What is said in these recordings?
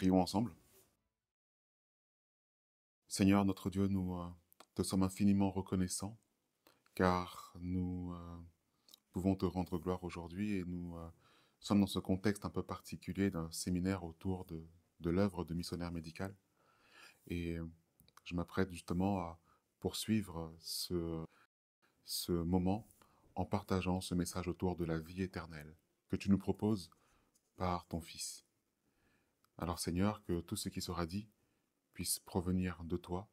Prions ensemble. Seigneur notre Dieu, nous te sommes infiniment reconnaissants car nous pouvons te rendre gloire aujourd'hui et nous sommes dans ce contexte un peu particulier d'un séminaire autour de l'œuvre de missionnaire médical. Et je m'apprête justement à poursuivre ce moment en partageant ce message autour de la vie éternelle que tu nous proposes par ton Fils. Alors Seigneur, que tout ce qui sera dit puisse provenir de toi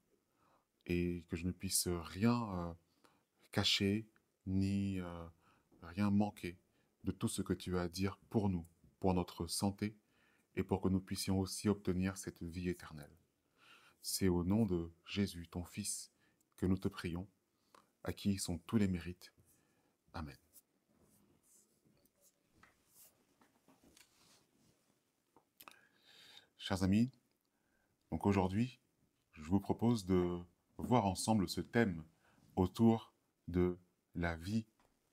et que je ne puisse rien cacher ni rien manquer de tout ce que tu as à dire pour nous, pour notre santé et pour que nous puissions aussi obtenir cette vie éternelle. C'est au nom de Jésus, ton Fils, que nous te prions, à qui sont tous les mérites. Amen. Chers amis, donc aujourd'hui, je vous propose de voir ensemble ce thème autour de la vie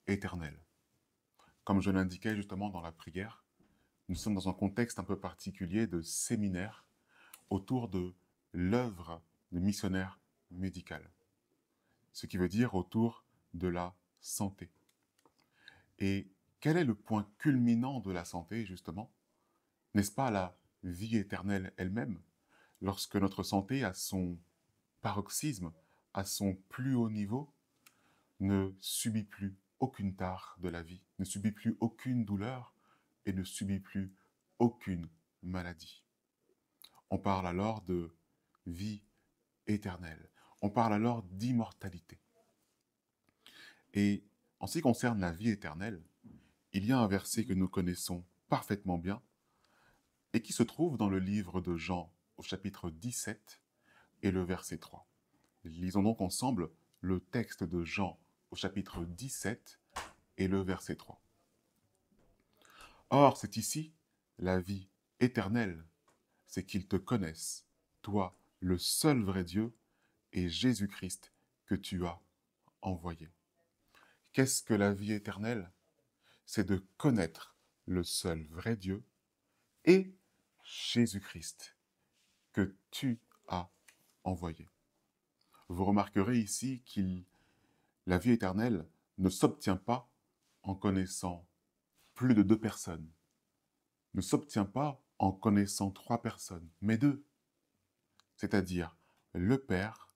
éternelle. Comme je l'indiquais justement dans la prière, nous sommes dans un contexte un peu particulier de séminaire autour de l'œuvre de missionnaire médical. Ce qui veut dire autour de la santé. Et quel est le point culminant de la santé, justement? N'est-ce pas la vie éternelle elle-même, lorsque notre santé, à son paroxysme, à son plus haut niveau, ne subit plus aucune tare de la vie, ne subit plus aucune douleur et ne subit plus aucune maladie. On parle alors de vie éternelle. On parle alors d'immortalité. Et en ce qui concerne la vie éternelle, il y a un verset que nous connaissons parfaitement bien et qui se trouve dans le livre de Jean au chapitre 17 et le verset 3. Lisons donc ensemble le texte de Jean au chapitre 17 et le verset 3. Or, c'est ici la vie éternelle, c'est qu'ils te connaissent, toi, le seul vrai Dieu, et Jésus-Christ que tu as envoyé. Qu'est-ce que la vie éternelle? C'est de connaître le seul vrai Dieu et Jésus-Christ que tu as envoyé. Vous remarquerez ici que la vie éternelle ne s'obtient pas en connaissant plus de 2 personnes, ne s'obtient pas en connaissant 3 personnes, mais 2, c'est-à-dire le Père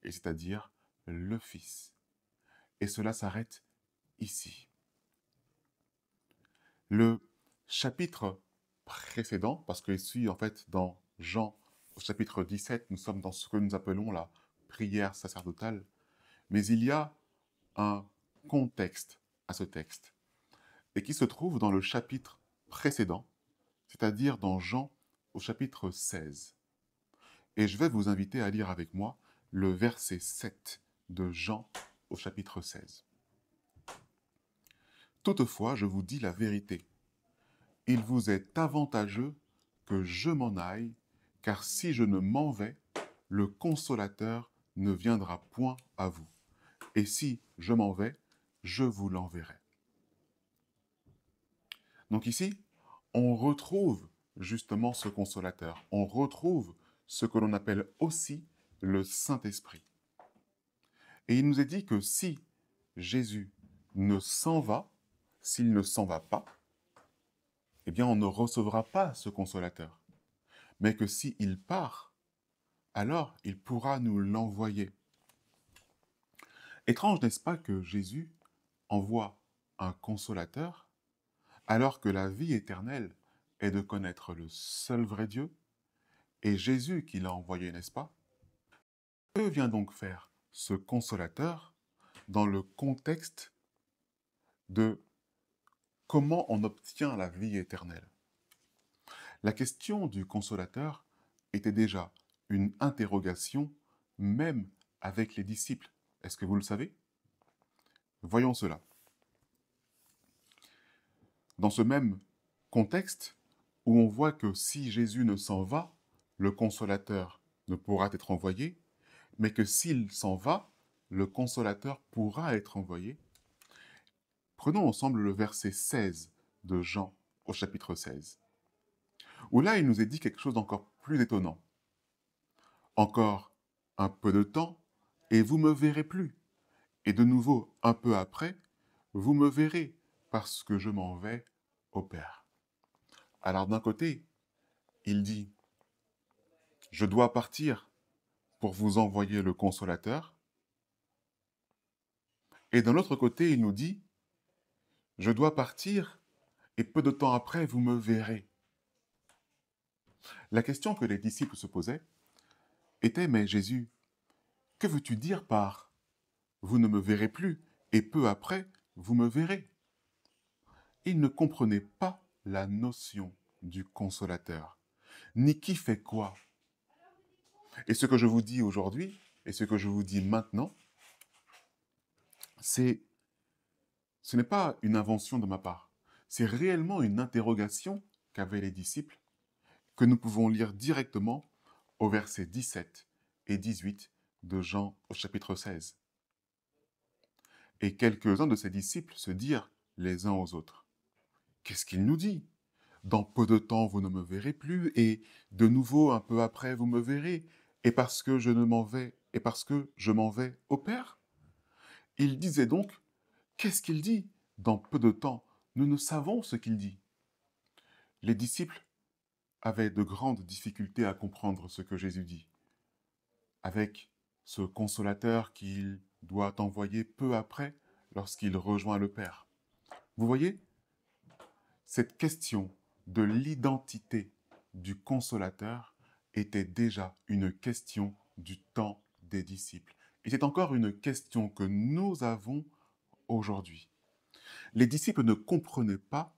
et c'est-à-dire le Fils. Et cela s'arrête ici. Le chapitre précédent, parce que ici, en fait, dans Jean, au chapitre 17, nous sommes dans ce que nous appelons la prière sacerdotale, mais il y a un contexte à ce texte, et qui se trouve dans le chapitre précédent, c'est-à-dire dans Jean au chapitre 16. Et je vais vous inviter à lire avec moi le verset 7 de Jean au chapitre 16. Toutefois, je vous dis la vérité. Il vous est avantageux que je m'en aille, car si je ne m'en vais, le Consolateur ne viendra point à vous. Et si je m'en vais, je vous l'enverrai. Donc ici, on retrouve justement ce Consolateur. On retrouve ce que l'on appelle aussi le Saint-Esprit. Et il nous est dit que si Jésus ne s'en va, s'il ne s'en va pas, eh bien on ne recevra pas ce Consolateur. Mais que s'il part, alors il pourra nous l'envoyer. Étrange, n'est-ce pas, que Jésus envoie un consolateur alors que la vie éternelle est de connaître le seul vrai Dieu et Jésus qui l'a envoyé, n'est-ce pas? Que vient donc faire ce consolateur dans le contexte de comment on obtient la vie éternelle? La question du consolateur était déjà une interrogation même avec les disciples. Est-ce que vous le savez? Voyons cela. Dans ce même contexte, où on voit que si Jésus ne s'en va, le consolateur ne pourra être envoyé, mais que s'il s'en va, le consolateur pourra être envoyé. Prenons ensemble le verset 16 de Jean au chapitre 16, où là, il nous est dit quelque chose d'encore plus étonnant. Encore un peu de temps, et vous me verrez plus. Et de nouveau, un peu après, vous me verrez, parce que je m'en vais au Père. Alors d'un côté, il dit, je dois partir pour vous envoyer le consolateur. Et d'un autre côté, il nous dit, je dois partir et peu de temps après, vous me verrez. La question que les disciples se posaient était, mais Jésus, que veux-tu dire par vous ne me verrez plus et peu après, vous me verrez? Ils ne comprenaient pas la notion du consolateur, ni qui fait quoi. Et ce que je vous dis aujourd'hui, et ce que je vous dis maintenant, ce n'est pas une invention de ma part. C'est réellement une interrogation qu'avaient les disciples, que nous pouvons lire directement au verset 17 et 18 de Jean au chapitre 16. Et quelques-uns de ses disciples se dirent les uns aux autres, qu'est-ce qu'il nous dit? Dans peu de temps, vous ne me verrez plus, et de nouveau, un peu après, vous me verrez, et parce que je m'en vais au Père? Il disait donc, qu'est-ce qu'il dit? Dans peu de temps, nous ne savons ce qu'il dit. Les disciples avaient de grandes difficultés à comprendre ce que Jésus dit, avec ce consolateur qu'il doit envoyer peu après lorsqu'il rejoint le Père. Vous voyez, cette question de l'identité du consolateur était déjà une question du temps des disciples. Et c'est encore une question que nous avons aujourd'hui. Les disciples ne comprenaient pas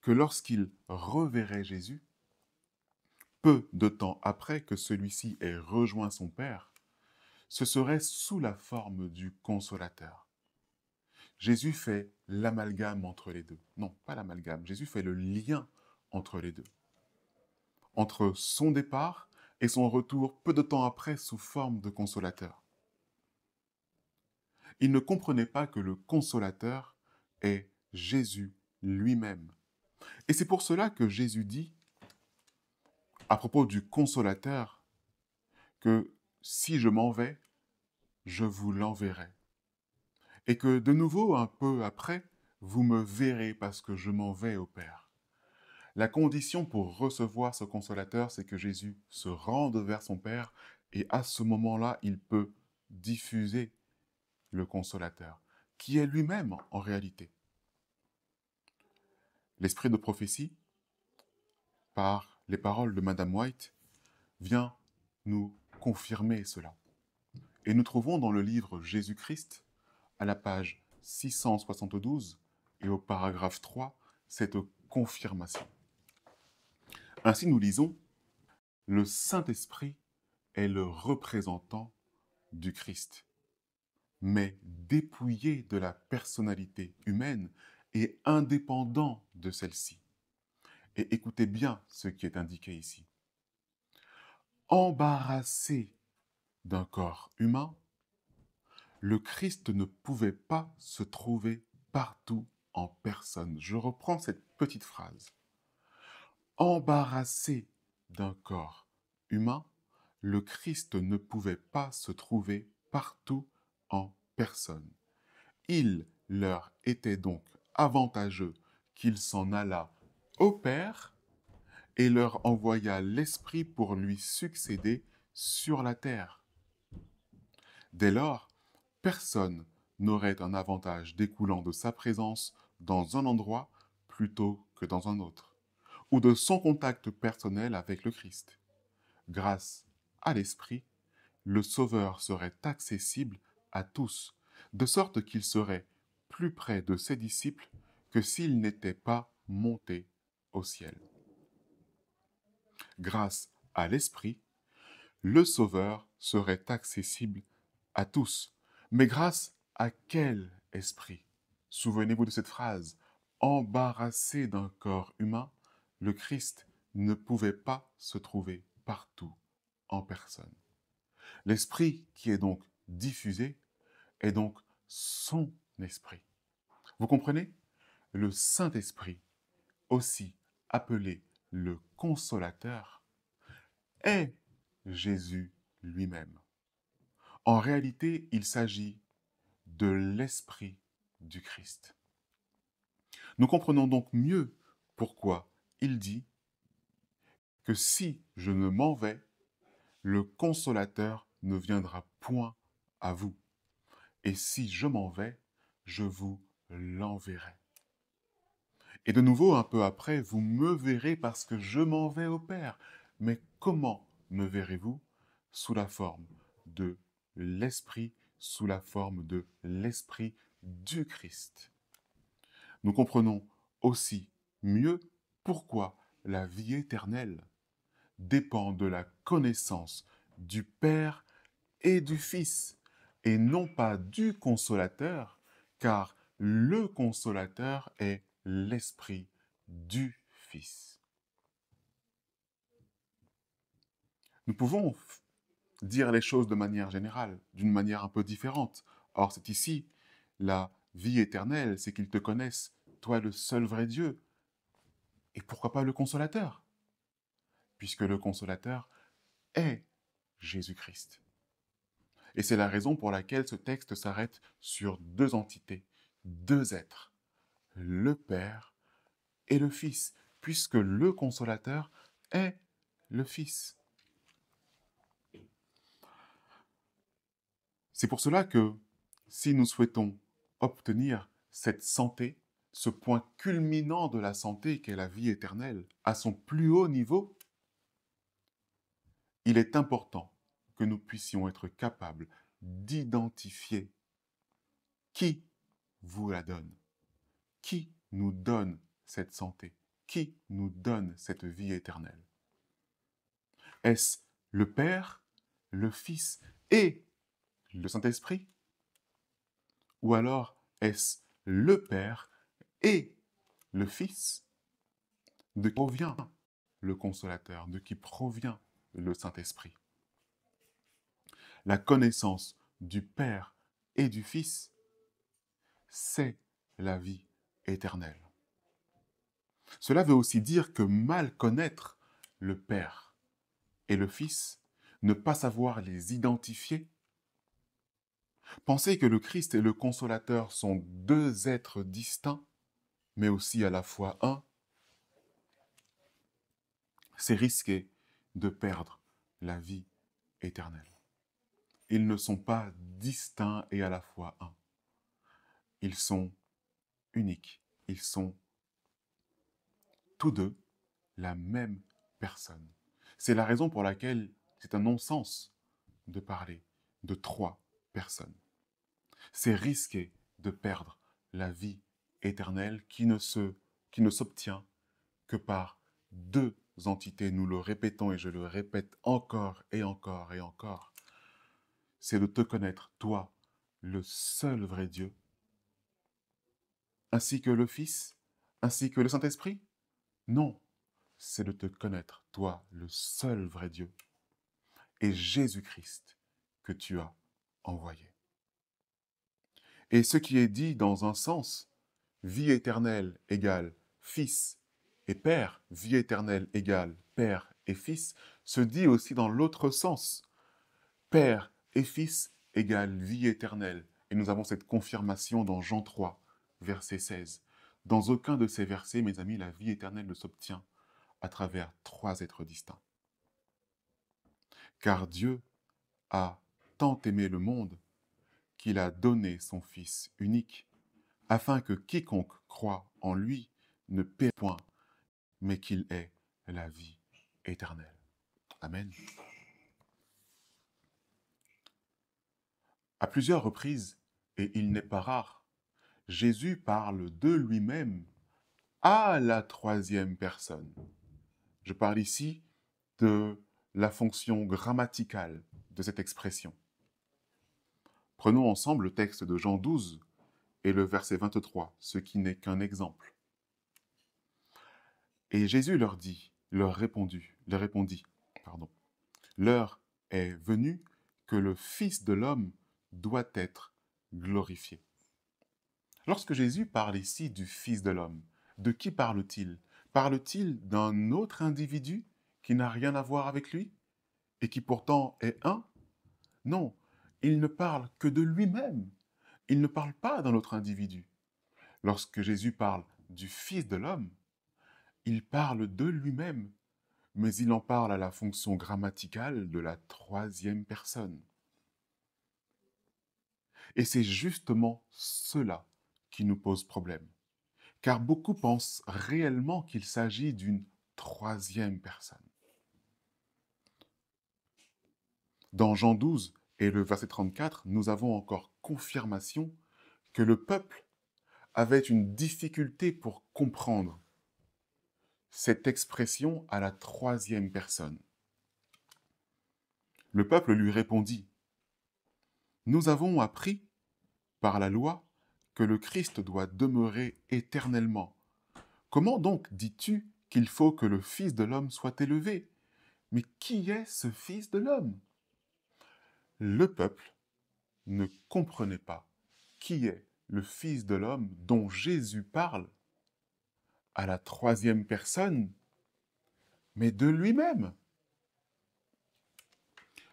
que lorsqu'ils reverraient Jésus, peu de temps après que celui-ci ait rejoint son Père, ce serait sous la forme du consolateur. Jésus fait l'amalgame entre les deux. Non, pas l'amalgame. Jésus fait le lien entre les deux. Entre son départ et son retour peu de temps après sous forme de consolateur. Il ne comprenait pas que le consolateur est Jésus lui-même. Et c'est pour cela que Jésus dit, à propos du consolateur, que si je m'en vais, je vous l'enverrai. Et que de nouveau, un peu après, vous me verrez parce que je m'en vais au Père. La condition pour recevoir ce consolateur, c'est que Jésus se rende vers son Père et à ce moment-là, il peut diffuser le consolateur, qui est lui-même en réalité. L'esprit de prophétie, par les paroles de Madame White, vient nous confirmer cela. Et nous trouvons dans le livre Jésus-Christ, à la page 672 et au paragraphe 3, cette confirmation. Ainsi nous lisons, le Saint-Esprit est le représentant du Christ, mais dépouillé de la personnalité humaine et indépendant de celle-ci. Et écoutez bien ce qui est indiqué ici. Embarrassé d'un corps humain, le Christ ne pouvait pas se trouver partout en personne. Je reprends cette petite phrase. Embarrassé d'un corps humain, le Christ ne pouvait pas se trouver partout en personne. Il leur était donc avantageux qu'il s'en allât au Père et leur envoya l'Esprit pour lui succéder sur la terre. Dès lors, personne n'aurait un avantage découlant de sa présence dans un endroit plutôt que dans un autre, ou de son contact personnel avec le Christ. Grâce à l'Esprit, le Sauveur serait accessible à tous, de sorte qu'il serait plus près de ses disciples que s'il n'était pas monté au ciel. Grâce à l'Esprit, le Sauveur serait accessible à tous. Mais grâce à quel esprit? Souvenez-vous de cette phrase. Embarrassé d'un corps humain, le Christ ne pouvait pas se trouver partout en personne. L'esprit qui est donc diffusé est donc son esprit. Vous comprenez? Le Saint-Esprit, aussi appelé le consolateur, est Jésus lui-même. En réalité, il s'agit de l'Esprit du Christ. Nous comprenons donc mieux pourquoi il dit que si je ne m'en vais, le consolateur ne viendra point à vous. Et si je m'en vais, je vous l'enverrai. Et de nouveau, un peu après, vous me verrez parce que je m'en vais au Père. Mais comment me verrez-vous? Sous la forme de l'Esprit, sous la forme de l'Esprit du Christ. Nous comprenons aussi mieux pourquoi la vie éternelle dépend de la connaissance du Père et du Fils, et non pas du Consolateur, car le Consolateur est l'Esprit du Fils. Nous pouvons dire les choses de manière générale, d'une manière un peu différente. Or, c'est ici la vie éternelle, c'est qu'ils te connaissent, toi le seul vrai Dieu. Et pourquoi pas le Consolateur? Puisque le Consolateur est Jésus-Christ. Et c'est la raison pour laquelle ce texte s'arrête sur deux entités, deux êtres, le Père et le Fils, puisque le Consolateur est le Fils. C'est pour cela que si nous souhaitons obtenir cette santé, ce point culminant de la santé qu'est la vie éternelle, à son plus haut niveau, il est important que nous puissions être capables d'identifier qui vous la donne, qui nous donne cette santé, qui nous donne cette vie éternelle. Est-ce le Père, le Fils et le Saint-Esprit? Ou alors est-ce le Père et le Fils, de qui provient le Consolateur, de qui provient le Saint-Esprit? La connaissance du Père et du Fils, c'est la vie éternelle. Cela veut aussi dire que mal connaître le Père et le Fils, ne pas savoir les identifier, penser que le Christ et le Consolateur sont deux êtres distincts, mais aussi à la fois un, c'est risquer de perdre la vie éternelle. Ils ne sont pas distincts et à la fois un. Ils sont uniques. Ils sont tous deux la même personne. C'est la raison pour laquelle c'est un non-sens de parler de trois personnes. C'est risquer de perdre la vie éternelle qui ne s'obtient que par deux entités. Nous le répétons et je le répète encore et encore et encore. C'est de te connaître, toi, le seul vrai Dieu, ainsi que le Fils, ainsi que le Saint-Esprit? Non, c'est de te connaître, toi, le seul vrai Dieu, et Jésus-Christ que tu as envoyé. Et ce qui est dit dans un sens, vie éternelle égale Fils et Père, vie éternelle égale Père et Fils, se dit aussi dans l'autre sens. Père et Fils égale vie éternelle. Et nous avons cette confirmation dans Jean 3, verset 16. Dans aucun de ces versets, mes amis, la vie éternelle ne s'obtient à travers trois êtres distincts. Car Dieu a tant aimé le monde qu'il a donné son Fils unique, afin que quiconque croit en lui ne périsse point, mais qu'il ait la vie éternelle. Amen. À plusieurs reprises, et il n'est pas rare, Jésus parle de lui-même à la troisième personne. Je parle ici de la fonction grammaticale de cette expression. Prenons ensemble le texte de Jean 12 et le verset 23, ce qui n'est qu'un exemple. Et Jésus leur répondit, l'heure est venue que le Fils de l'homme doit être glorifié. Lorsque Jésus parle ici du Fils de l'homme, de qui parle-t-il? Parle-t-il d'un autre individu qui n'a rien à voir avec lui et qui pourtant est un? Non, il ne parle que de lui-même. Il ne parle pas d'un autre individu. Lorsque Jésus parle du Fils de l'homme, il parle de lui-même, mais il en parle à la fonction grammaticale de la troisième personne. Et c'est justement cela qui nous pose problème, car beaucoup pensent réellement qu'il s'agit d'une troisième personne. Dans Jean 12 et le verset 34, nous avons encore confirmation que le peuple avait une difficulté pour comprendre cette expression à la troisième personne. Le peuple lui répondit: « Nous avons appris par la loi que le Christ doit demeurer éternellement. Comment donc dis-tu qu'il faut que le Fils de l'homme soit élevé? Mais qui est ce Fils de l'homme » Le peuple ne comprenait pas qui est le Fils de l'homme dont Jésus parle à la troisième personne, mais de lui-même.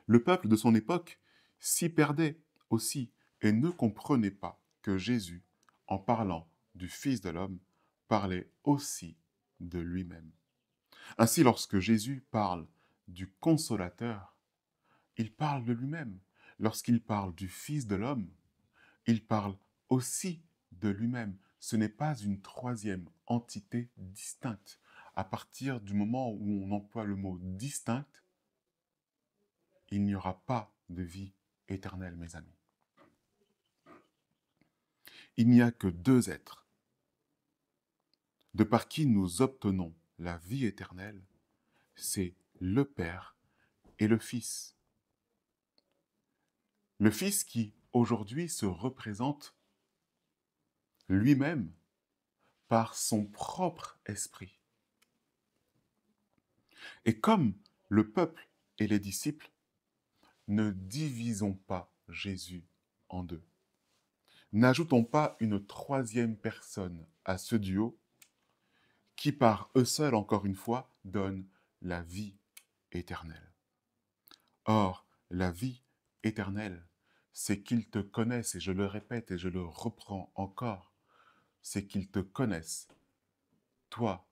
Le peuple de son époque s'y perdait aussi et ne comprenait pas que Jésus, en parlant du Fils de l'homme, parlait aussi de lui-même. Ainsi, lorsque Jésus parle du Consolateur, il parle de lui-même. Lorsqu'il parle du Fils de l'homme, il parle aussi de lui-même. Ce n'est pas une troisième entité distincte. À partir du moment où on emploie le mot distinct, il n'y aura pas de vie éternelle, mes amis. Il n'y a que deux êtres, de par qui nous obtenons la vie éternelle, c'est le Père et le Fils. Le Fils qui, aujourd'hui, se représente lui-même par son propre esprit. Et comme le peuple et les disciples, ne divisons pas Jésus en deux. N'ajoutons pas une troisième personne à ce duo qui, par eux seuls, encore une fois, donne la vie éternelle. Or, la vie éternelle, c'est qu'ils te connaissent, et je le répète et je le reprends encore, c'est qu'ils te connaissent, toi,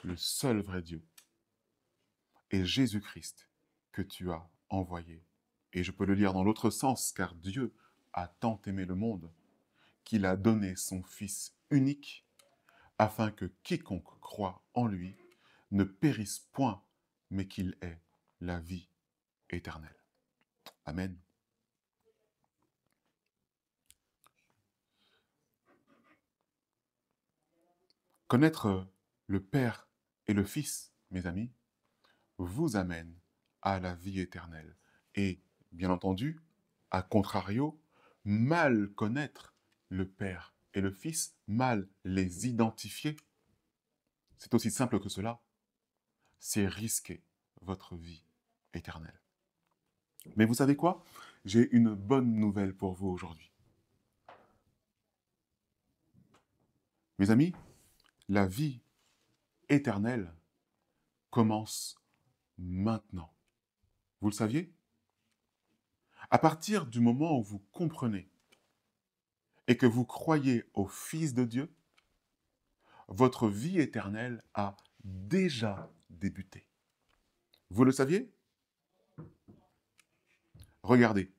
le seul vrai Dieu, et Jésus-Christ que tu as envoyé. Et je peux le lire dans l'autre sens, car Dieu a tant aimé le monde qu'il a donné son Fils unique, afin que quiconque croit en lui ne périsse point, mais qu'il ait la vie éternelle. Amen. Connaître le Père et le Fils, mes amis, vous amène à la vie éternelle. Et, bien entendu, à contrario, mal connaître le Père et le Fils, mal les identifier, c'est aussi simple que cela, c'est risquer votre vie éternelle. Mais vous savez quoi? J'ai une bonne nouvelle pour vous aujourd'hui. Mes amis, la vie éternelle commence maintenant. Vous le saviez? À partir du moment où vous comprenez et que vous croyez au Fils de Dieu, votre vie éternelle a déjà débuté. Vous le saviez? Regardez,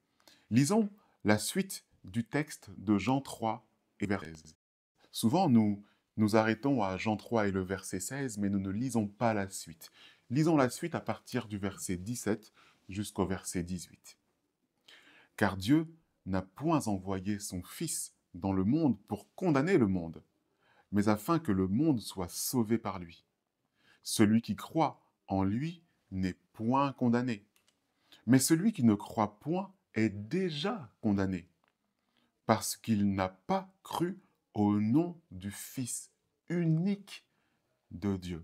lisons la suite du texte de Jean 3 et verset 16. Souvent, nous nous arrêtons à Jean 3 et le verset 16, mais nous ne lisons pas la suite. Lisons la suite à partir du verset 17 jusqu'au verset 18. Car Dieu n'a point envoyé son Fils dans le monde pour condamner le monde, mais afin que le monde soit sauvé par lui. Celui qui croit en lui n'est point condamné, mais celui qui ne croit point est déjà condamné, parce qu'il n'a pas cru au nom du Fils unique de Dieu.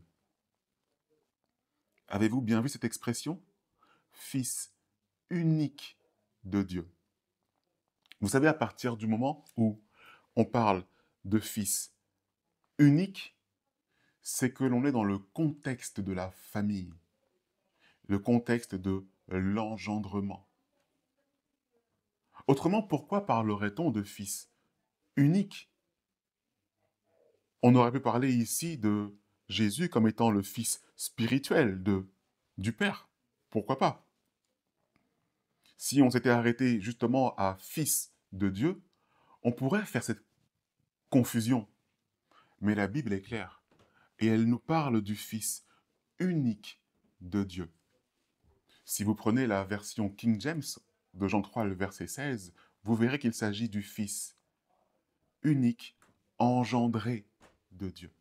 Avez-vous bien vu cette expression? Fils unique de Dieu. Vous savez, à partir du moment où on parle de Fils unique, c'est que l'on est dans le contexte de la famille, le contexte de l'engendrement. Autrement, pourquoi parlerait-on de fils unique? On aurait pu parler ici de Jésus comme étant le fils spirituel du Père. Pourquoi pas? Si on s'était arrêté justement à fils de Dieu, on pourrait faire cette confusion. Mais la Bible est claire et elle nous parle du fils unique de Dieu. Si vous prenez la version King James de Jean 3, le verset 16, vous verrez qu'il s'agit du fils unique, engendré de Dieu.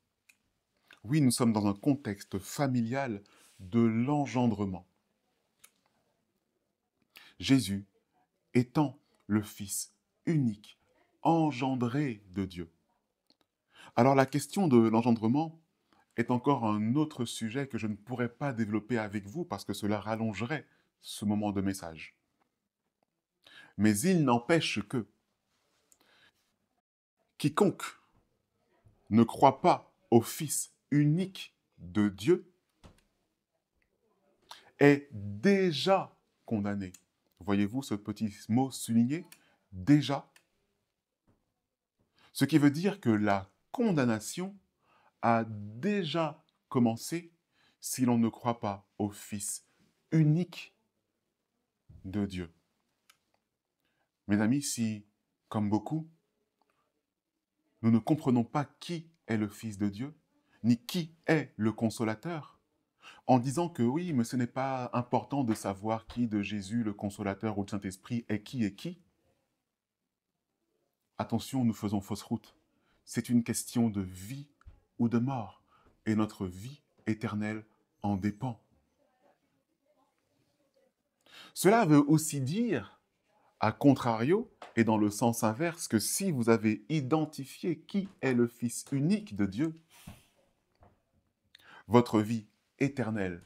Oui, nous sommes dans un contexte familial de l'engendrement. Jésus étant le Fils unique, engendré de Dieu. Alors la question de l'engendrement est encore un autre sujet que je ne pourrais pas développer avec vous parce que cela rallongerait ce moment de message. Mais il n'empêche que quiconque ne croit pas au Fils unique de Dieu est déjà condamné. Voyez-vous ce petit mot souligné? Déjà. Ce qui veut dire que la condamnation a déjà commencé si l'on ne croit pas au Fils unique de Dieu. Mes amis, si, comme beaucoup, nous ne comprenons pas qui est le Fils de Dieu, ni qui est le Consolateur, en disant que oui, mais ce n'est pas important de savoir qui de Jésus, le Consolateur ou le Saint-Esprit est qui, attention, nous faisons fausse route. C'est une question de vie ou de mort, et notre vie éternelle en dépend. Cela veut aussi dire, à contrario, et dans le sens inverse, que si vous avez identifié qui est le Fils unique de Dieu, votre vie éternelle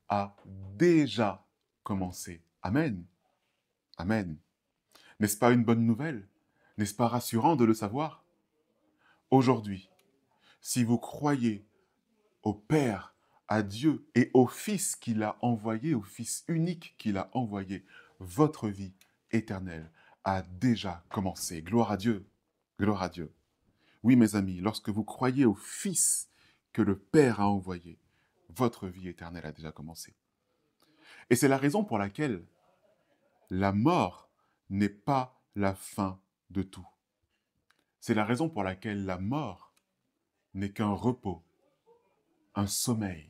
a déjà commencé. Amen. Amen. N'est-ce pas une bonne nouvelle? N'est-ce pas rassurant de le savoir? Aujourd'hui, si vous croyez au Père, à Dieu et au Fils qu'il a envoyé, au Fils unique qu'il a envoyé, votre vie éternelle a déjà commencé. Gloire à Dieu. Gloire à Dieu. Oui, mes amis, lorsque vous croyez au Fils que le Père a envoyé, votre vie éternelle a déjà commencé. Et c'est la raison pour laquelle la mort n'est pas la fin de tout. C'est la raison pour laquelle la mort n'est qu'un repos, un sommeil.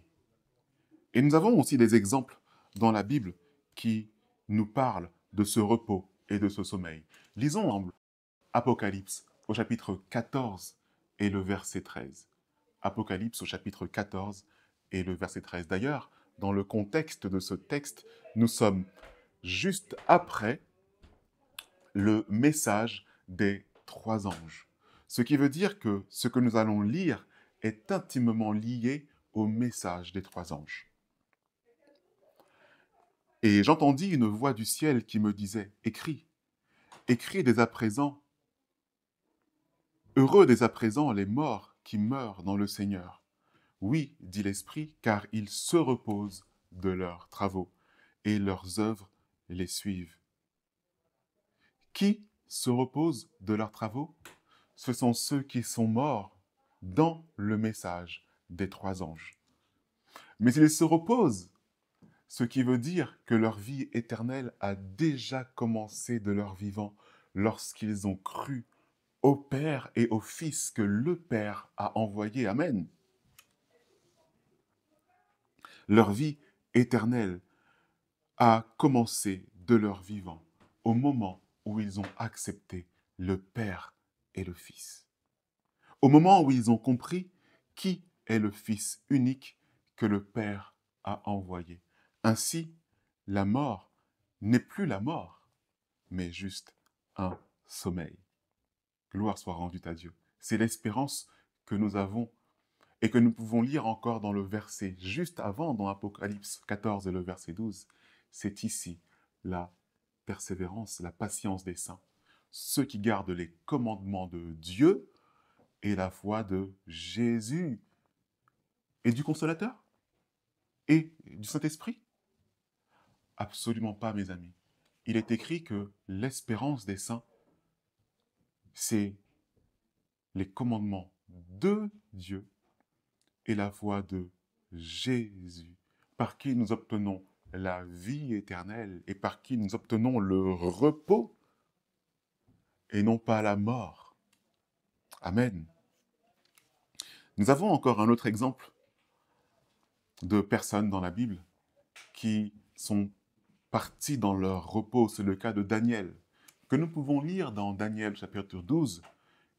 Et nous avons aussi des exemples dans la Bible qui nous parlent de ce repos et de ce sommeil. Lisons ensemble Apocalypse au chapitre 14 et le verset 13. Apocalypse au chapitre 14 et le verset 13. D'ailleurs, dans le contexte de ce texte, nous sommes juste après le message des 3 anges. Ce qui veut dire que ce que nous allons lire est intimement lié au message des 3 anges. Et j'entendis une voix du ciel qui me disait, « Écris, écris dès à présent, heureux dès à présent les morts qui meurent dans le Seigneur. Oui, dit l'Esprit, car ils se reposent de leurs travaux, et leurs œuvres les suivent. » Qui se reposent de leurs travaux? Ce sont ceux qui sont morts dans le message des 3 anges. Mais ils se reposent, ce qui veut dire que leur vie éternelle a déjà commencé de leur vivant lorsqu'ils ont cru au Père et au Fils que le Père a envoyé. Amen. Leur vie éternelle a commencé de leur vivant au moment où ils ont accepté le Père et le Fils. Au moment où ils ont compris qui est le Fils unique que le Père a envoyé. Ainsi, la mort n'est plus la mort, mais juste un sommeil. Gloire soit rendue à Dieu. C'est l'espérance que nous avons et que nous pouvons lire encore dans le verset juste avant, dans Apocalypse 14 et le verset 12. C'est ici la persévérance, la patience des saints, ceux qui gardent les commandements de Dieu et la foi de Jésus. et du Consolateur et du Saint-Esprit? Absolument pas, mes amis. Il est écrit que l'espérance des saints, c'est les commandements de Dieu et la voix de Jésus, par qui nous obtenons la vie éternelle et par qui nous obtenons le repos et non pas la mort. Amen. Nous avons encore un autre exemple de personnes dans la Bible qui sont parties dans leur repos. C'est le cas de Daniel, que nous pouvons lire dans Daniel chapitre 12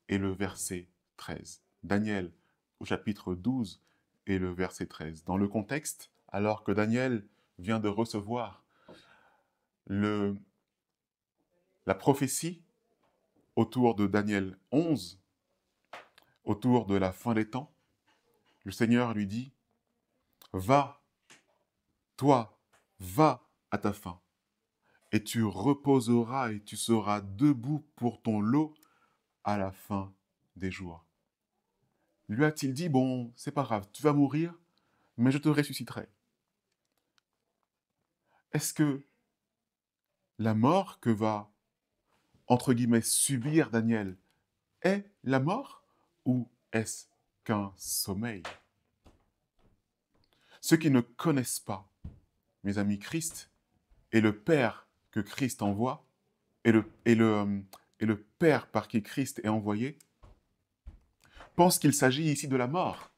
et le verset 13. Daniel au chapitre 12 et le verset 13. Dans le contexte, alors que Daniel vient de recevoir la prophétie autour de Daniel 11, autour de la fin des temps, le Seigneur lui dit « Va, toi, va à ta fin, et tu reposeras et tu seras debout pour ton lot à la fin des jours. » Lui a-t-il dit « Bon, c'est pas grave, tu vas mourir, mais je te ressusciterai. » Est-ce que la mort que va, entre guillemets, subir Daniel est la mort ou est-ce qu'un sommeil? Ceux qui ne connaissent pas, mes amis, Christ et le Père que Christ envoie, et le Père par qui Christ est envoyé, pensent qu'il s'agit ici de la mort.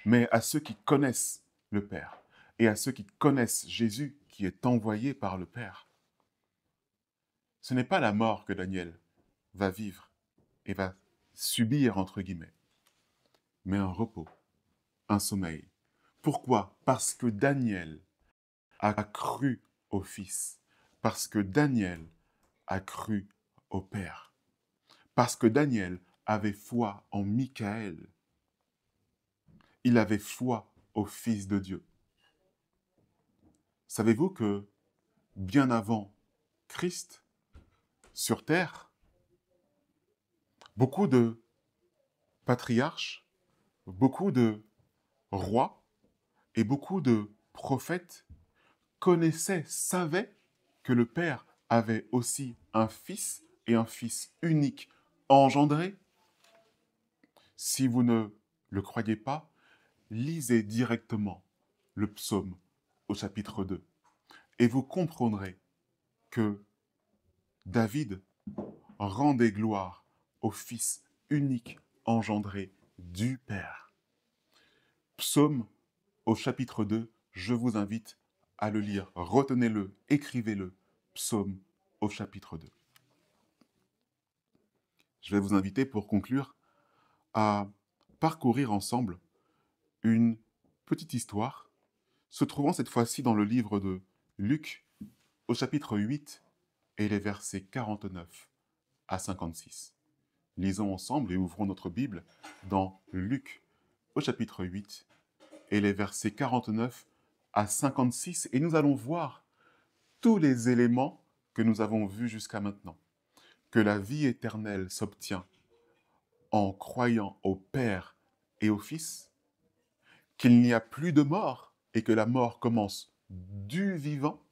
Mais à ceux qui connaissent le Père et à ceux qui connaissent Jésus qui est envoyé par le Père, ce n'est pas la mort que Daniel va vivre et va subir, entre guillemets, mais un repos, un sommeil. Pourquoi? Parce que Daniel a cru au Fils, parce que Daniel a cru au Père, parce que Daniel avait foi en Michaël, il avait foi au Fils de Dieu. Savez-vous que bien avant Christ, sur terre, beaucoup de patriarches, beaucoup de rois et beaucoup de prophètes connaissaient, savaient que le Père avait aussi un Fils et un Fils unique engendré? Si vous ne le croyez pas, lisez directement le psaume au chapitre 2 et vous comprendrez que David rendait gloire au Fils unique engendré du Père. Psaume au chapitre 2, je vous invite à le lire. Retenez-le, écrivez-le. Psaume au chapitre 2. Je vais vous inviter pour conclure à parcourir ensemble une petite histoire se trouvant cette fois-ci dans le livre de Luc au chapitre 8 et les versets 49 à 56. Lisons ensemble et ouvrons notre Bible dans Luc au chapitre 8 et les versets 49 à 56 et nous allons voir tous les éléments que nous avons vus jusqu'à maintenant. Que la vie éternelle s'obtient en croyant au Père et au Fils, qu'il n'y a plus de mort et que la mort commence du vivant,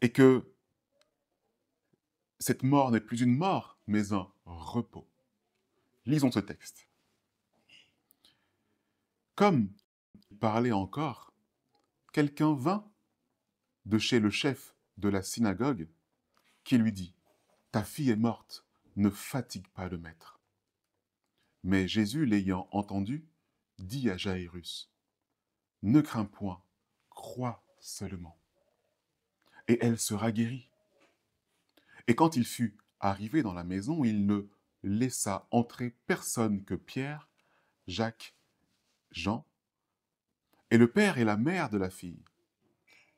et que cette mort n'est plus une mort, mais un repos. Lisons ce texte. Comme il parlait encore, quelqu'un vint de chez le chef de la synagogue qui lui dit « Ta fille est morte, ne fatigue pas le maître. » Mais Jésus, l'ayant entendu, dit à Jaïrus « Ne crains point, crois seulement. » Et elle sera guérie. Et quand il fut arrivé dans la maison, il ne laissa entrer personne que Pierre, Jacques, Jean, et le père et la mère de la fille.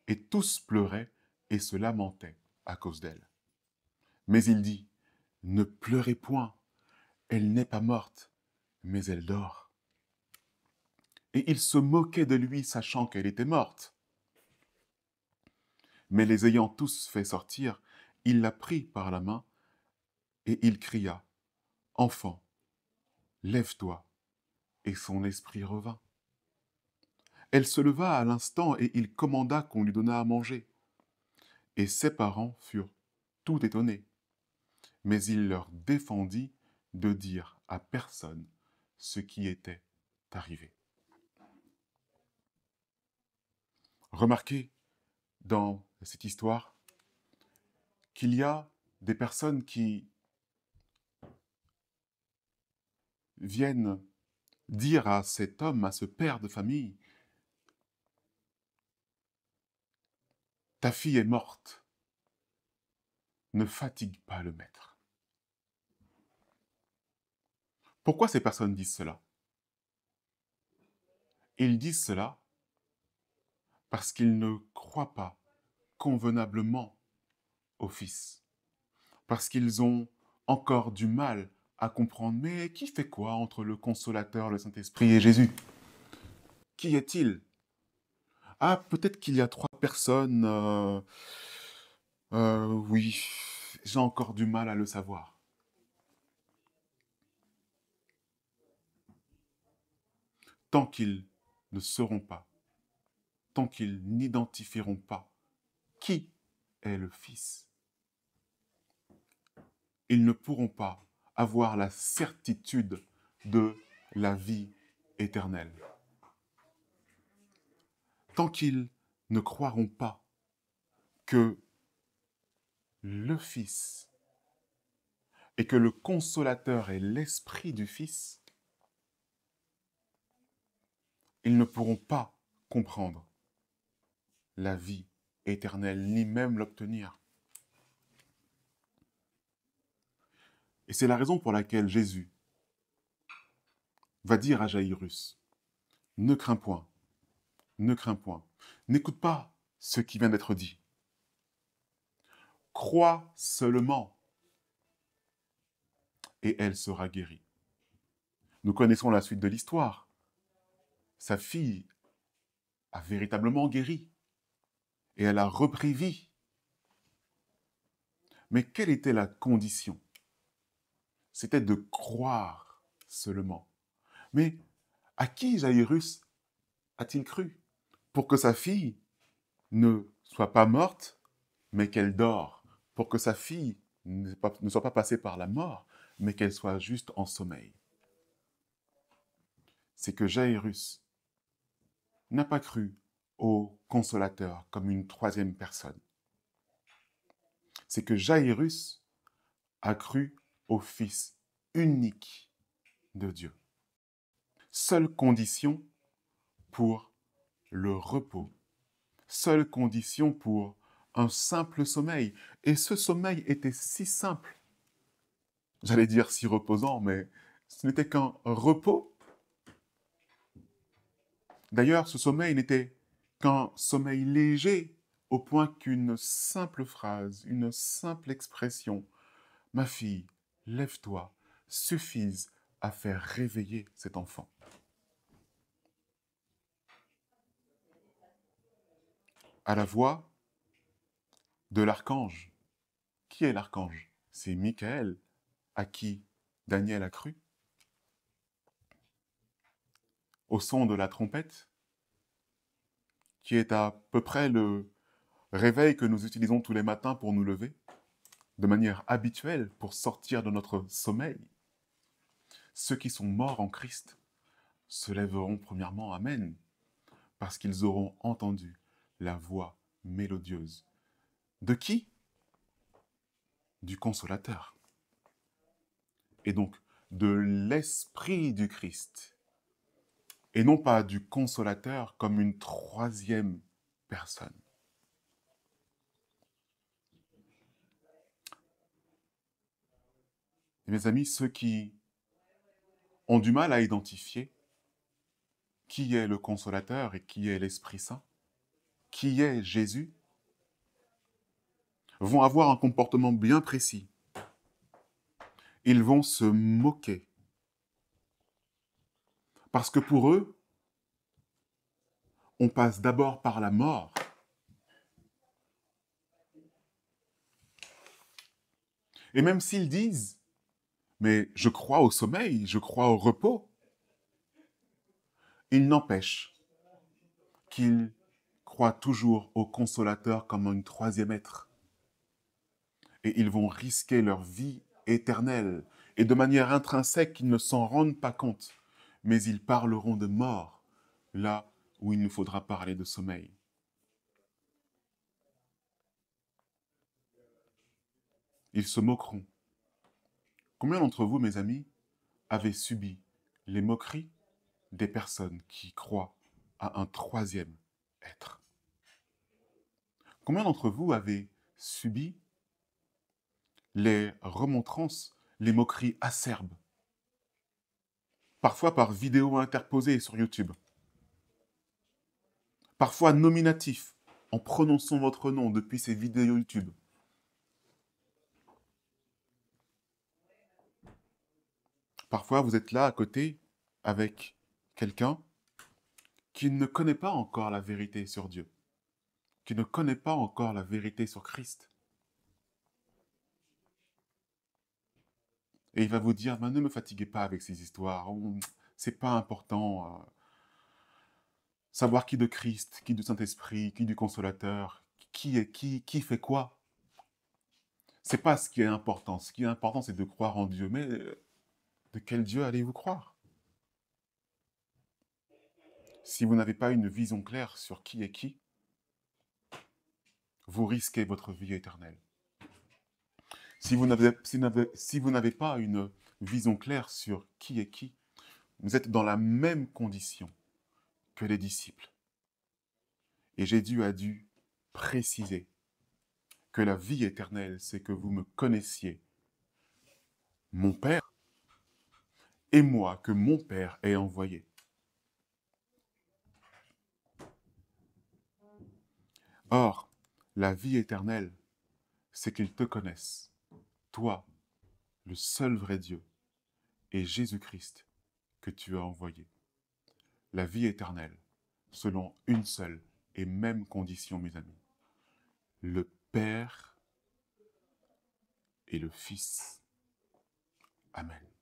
Et tous pleuraient et se lamentaient à cause d'elle. Mais il dit, ne pleurez point, elle n'est pas morte, mais elle dort. Et il se moquait de lui, sachant qu'elle était morte. Mais les ayant tous fait sortir, il la prit par la main et il cria, Enfant, lève-toi. Et son esprit revint. Elle se leva à l'instant et il commanda qu'on lui donnât à manger. Et ses parents furent tout étonnés. Mais il leur défendit de dire à personne ce qui était arrivé. Remarquez dans cette histoire qu'il y a des personnes qui viennent dire à cet homme, à ce père de famille, « Ta fille est morte, ne fatigue pas le maître. » Pourquoi ces personnes disent cela? Ils disent cela parce qu'ils ne croient pas convenablement au Fils, parce qu'ils ont encore du mal à comprendre, mais qui fait quoi entre le Consolateur, le Saint-Esprit et Jésus? Qui est-il? Ah, peut-être qu'il y a trois personnes, oui, j'ai encore du mal à le savoir. Tant qu'ils ne sauront pas, tant qu'ils n'identifieront pas qui est le Fils, ils ne pourront pas avoir la certitude de la vie éternelle. Tant qu'ils ne croiront pas que le Fils et que le Consolateur est l'Esprit du Fils, ils ne pourront pas comprendre la vie éternelle, ni même l'obtenir. Et c'est la raison pour laquelle Jésus va dire à Jaïrus, « Ne crains point, ne crains point, n'écoute pas ce qui vient d'être dit. Crois seulement, et elle sera guérie. » Nous connaissons la suite de l'histoire. Sa fille a véritablement guéri, et elle a repris vie. Mais quelle était la condition? C'était de croire seulement. Mais à qui Jaïrus a-t-il cru? Pour que sa fille ne soit pas morte, mais qu'elle dort. Pour que sa fille ne soit pas passée par la mort, mais qu'elle soit juste en sommeil. C'est que Jaïrus n'a pas cru au Consolateur comme une troisième personne. C'est que Jaïrus a cru au Fils unique de Dieu. Seule condition pour le repos. Seule condition pour un simple sommeil. Et ce sommeil était si simple. J'allais dire si reposant, mais ce n'était qu'un repos. D'ailleurs, ce sommeil n'était qu'un sommeil léger, au point qu'une simple phrase, une simple expression, « Ma fille, lève-toi », suffise à faire réveiller cet enfant. À la voix de l'archange. Qui est l'archange? C'est Michael, à qui Daniel a cru. Au son de la trompette, qui est à peu près le réveil que nous utilisons tous les matins pour nous lever, de manière habituelle pour sortir de notre sommeil. Ceux qui sont morts en Christ se lèveront premièrement, Amen, parce qu'ils auront entendu la voix mélodieuse. De qui? Du Consolateur. Et donc, de l'Esprit du Christ. Et non pas du Consolateur comme une troisième personne. Et mes amis, ceux qui ont du mal à identifier qui est le Consolateur et qui est l'Esprit Saint, qui est Jésus, vont avoir un comportement bien précis. Ils vont se moquer. Parce que pour eux, on passe d'abord par la mort. Et même s'ils disent, mais je crois au sommeil, je crois au repos. Il n'empêche qu'ils croient toujours au consolateur comme un troisième être. Et ils vont risquer leur vie éternelle. Et de manière intrinsèque, ils ne s'en rendent pas compte. Mais ils parleront de mort, là où il nous faudra parler de sommeil. Ils se moqueront. Combien d'entre vous, mes amis, avez subi les moqueries des personnes qui croient à un troisième être? Combien d'entre vous avez subi les remontrances, les moqueries acerbes, parfois par vidéo interposée sur YouTube, parfois nominatifs, en prononçant votre nom depuis ces vidéos YouTube? Parfois, vous êtes là à côté avec quelqu'un qui ne connaît pas encore la vérité sur Dieu, qui ne connaît pas encore la vérité sur Christ. Et il va vous dire, ben, ne me fatiguez pas avec ces histoires, c'est pas important. Savoir qui de Christ, qui du Saint-Esprit, qui du Consolateur, qui est qui fait quoi. C'est pas ce qui est important. Ce qui est important, c'est de croire en Dieu. Mais de quel Dieu allez-vous croire? Si vous n'avez pas une vision claire sur qui est qui, vous risquez votre vie éternelle. Si vous n'avez pas une vision claire sur qui est qui, vous êtes dans la même condition que les disciples. Et Jésus a dû préciser que la vie éternelle, c'est que vous me connaissiez, mon Père, et moi que mon Père ait envoyé. Or, la vie éternelle, c'est qu'ils te connaissent, toi, le seul vrai Dieu, et Jésus-Christ que tu as envoyé. La vie éternelle, selon une seule et même condition, mes amis. Le Père et le Fils. Amen.